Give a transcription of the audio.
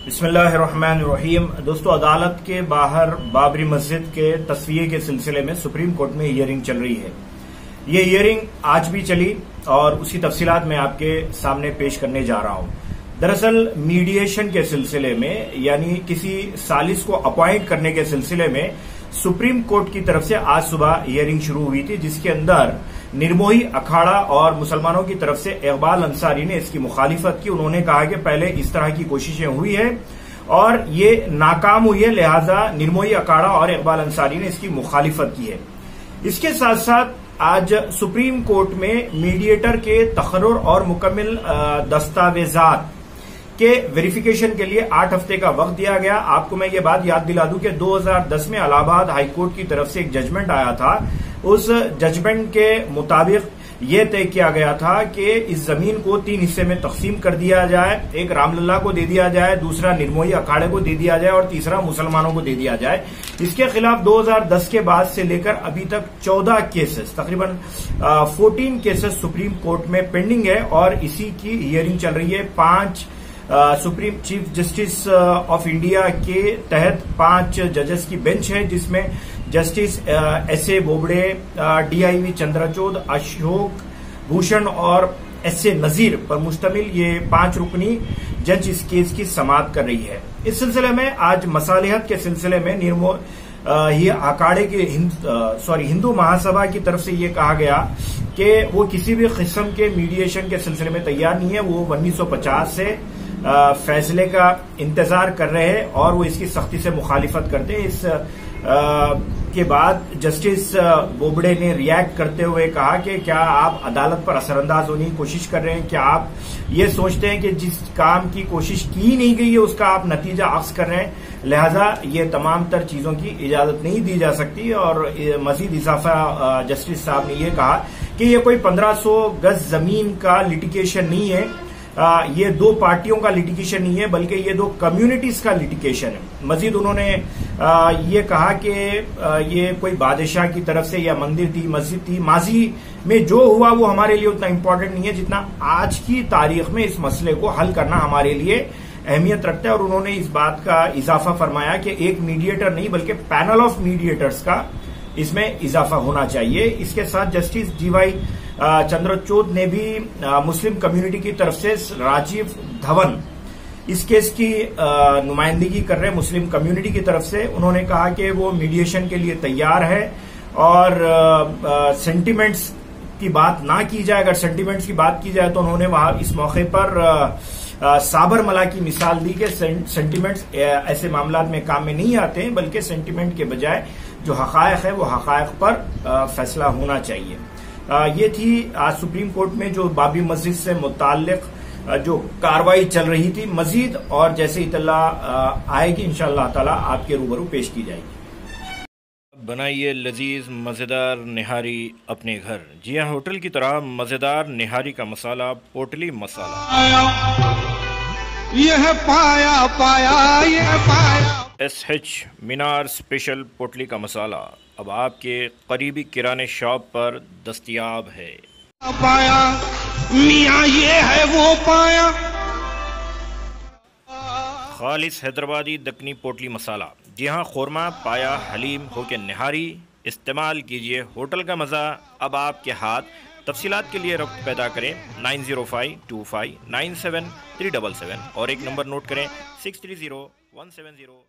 बिस्मिल्लाहिर्रहमानिर्रहीम। दोस्तों, अदालत के बाहर बाबरी मस्जिद के तस्वीर के सिलसिले में सुप्रीम कोर्ट में हियरिंग चल रही है। ये हियरिंग आज भी चली और उसी तफसीलात मैं आपके सामने पेश करने जा रहा हूं। दरअसल मीडिएशन के सिलसिले में, यानी किसी सालिस को अपॉइंट करने के सिलसिले में सुप्रीम कोर्ट की तरफ से आज सुबह हियरिंग शुरू हुई थी, जिसके अंदर निर्मोही अखाड़ा और मुसलमानों की तरफ से इकबाल अंसारी ने इसकी मुखालिफत की। उन्होंने कहा कि पहले इस तरह की कोशिशें हुई है और ये नाकाम हुई है, लिहाजा निर्मोही अखाड़ा और इकबाल अंसारी ने इसकी मुखालिफत की है। इसके साथ साथ आज सुप्रीम कोर्ट में मीडिएटर के तकर्रुर और मुकम्मल दस्तावेजात के वेरिफिकेशन के लिए 8 हफ्ते का वक्त दिया गया। आपको मैं ये बात याद दिला दूं कि 2010 में इलाहाबाद हाईकोर्ट की तरफ से एक जजमेंट आया था। उस जजमेंट के मुताबिक ये तय किया गया था कि इस जमीन को 3 हिस्से में तकसीम कर दिया जाए। एक रामलला को दे दिया जाए, दूसरा निर्मोही अखाड़े को दे दिया जाए और तीसरा मुसलमानों को दे दिया जाए। इसके खिलाफ 2010 के बाद से लेकर अभी तक 14 केसेस, तकरीबन 14 केसेस सुप्रीम कोर्ट में पेंडिंग है और इसी की हियरिंग चल रही है। 5 supreme chief justice of India के तहत 5 जजेस की बेंच है, जिसमें जस्टिस एस.ए. बोबड़े, डीआईवी चंद्रचूड़, अशोक भूषण और एस.ए. नजीर पर मुश्तमिल ये 5 रुकनी जज इस केस की समाअत कर रही है। इस सिलसिले में आज मसालिहत के सिलसिले में ये अखाड़े के हिंदू महासभा की तरफ से ये कहा गया कि वो किसी भी किस्म के मीडिएशन के सिलसिले में तैयार नहीं है। वो 1950 से फैसले का इंतजार कर रहे हैं और वो इसकी सख्ती से मुखालिफत करते हैं। इस के बाद जस्टिस बोबड़े ने रिएक्ट करते हुए कहा कि क्या आप अदालत पर असरअंदाज होने की कोशिश कर रहे हैं? क्या आप ये सोचते हैं कि जिस काम की कोशिश की नहीं गई है उसका आप नतीजा अक्स कर रहे हैं? लिहाजा ये तमाम तर चीजों की इजाजत नहीं दी जा सकती। और मजीद इजाफा जस्टिस साहब ने ये कहा कि ये कोई 1500 गज जमीन का लिटिगेशन नहीं है, ये 2 पार्टियों का लिटिगेशन नहीं है, बल्कि ये 2 कम्युनिटीज का लिटिगेशन है। मजीद उन्होंने ये कहा कि ये कोई बादशाह की तरफ से या मंदिर थी, मस्जिद थी, माजी में जो हुआ वो हमारे लिए उतना इम्पोर्टेंट नहीं है जितना आज की तारीख में इस मसले को हल करना हमारे लिए अहमियत रखता है। और उन्होंने इस बात का इजाफा फरमाया कि एक मीडिएटर नहीं बल्कि पैनल ऑफ मीडिएटर्स का इसमें इजाफा होना चाहिए। इसके साथ जस्टिस जीवाई चंद्रचूड़ ने भी मुस्लिम कम्युनिटी की तरफ से राजीव धवन इस केस की नुमाइंदगी कर रहे हैं मुस्लिम कम्युनिटी की तरफ से। उन्होंने कहा कि वो मीडिएशन के लिए तैयार है और सेंटिमेंट्स की बात ना की जाए। अगर सेंटिमेंट्स की बात की जाए तो उन्होंने वहां इस मौके पर साबरमला की मिसाल दी कि सेंटिमेंट्स ऐसे मामलात में काम में नहीं आते हैं, बल्कि सेंटिमेंट के बजाय जो हकायक है वो हकायक पर फैसला होना चाहिए। ये थी आज सुप्रीम कोर्ट में जो बाबरी मस्जिद से मुताल्लिक जो कार्रवाई चल रही थी। मजीद और जैसे इतला आएगी इंशाअल्लाह ताला आपके रूबरू पेश की जाएगी। बनाइए लजीज मज़ेदार निहारी अपने घर। जी हाँ, होटल की तरह मज़ेदार निहारी का मसाला पोटली मसाला। यह पाया पाया यह पाया SH मीनार स्पेशल पोटली का मसाला अब आपके करीबी किराने शॉप पर दस्तयाब है। पाया मियाँ ये है वो पाया। खालिस हैदराबादी दक्कनी पोटली मसाला। जी हाँ, खुरमा पाया हलीम हो के निहारी इस्तेमाल कीजिए। होटल का मज़ा अब आपके हाथ। तफसीलात के लिए रब्त पैदा करें 9052597377 और एक नंबर नोट करें 6301703772।